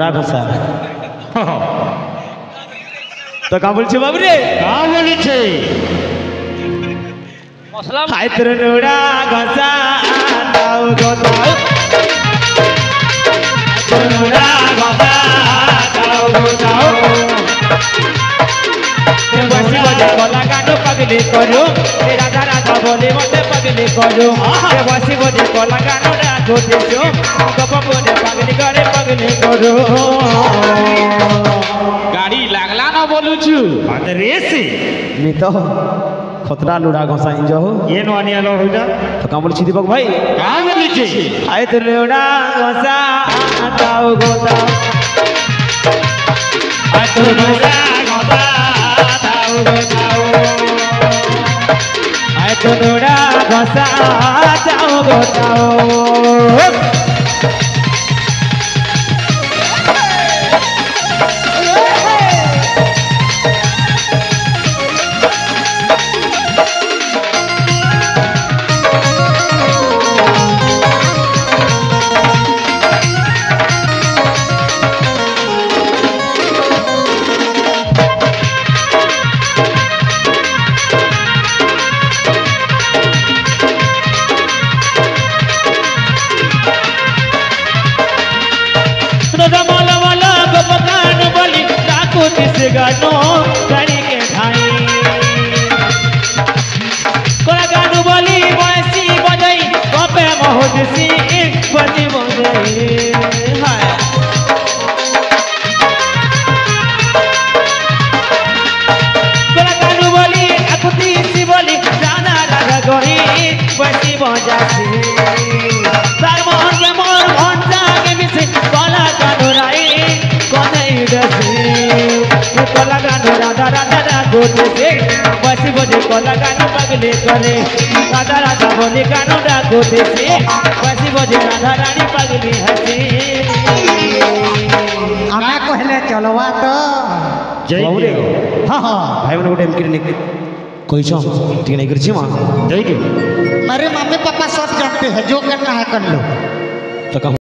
लुड़ा घसा तो का बोल छे बाबू रे का बोली छे मसला हाय तेरे लुड़ा घसा दाऊ गोताऊ तेरे लुड़ा घसा दाऊ गोताऊ ते बसी बजे कोला गानो पगली करू ते राजा राजा बोले मते पगली करू ते बसी बजे कोला गानो राजो देशो गप बोले पगली करे पगली करू गाड़ी लागला ना बोलू छु अरे से मी तो खतरा लुड़ा घसा इंजो हो ये नो आनी आलो होइदा तो का बोल छी दीपक भाई का बोली छे हाय तेरे लुड़ा घसा दाऊ गोताऊ हाय तेरे लुड़ा घसा दाऊ गोताऊ हाय तेरे लुड़ा घसा दाऊ गोताऊ गानो गाड़ी के भाई कोला गानो बोली बसी बजई कपे महोदसी बजी बजई हाय कोला गानो बोली अकुती सी बोली जाना राजा गरी बसी बजासी सार मोहन के मोर भंजा के मिसे कोला गानो राई कोने दसी कोला गानो राधा राधा गोटे से बसी बजे कोला गानो पगले करे राधा राधा बोले गानो गोटे से बसी बजे राधा रानी पगली हसी हमें कहले चलवा तो जय बाबू रे हाँ हाँ भाई मन गोटे एमकी निक कोई छो ठीक नहीं करछि मां जय के मेरे मम्मी पापा सब जानते हैं जो करना है कर लो तो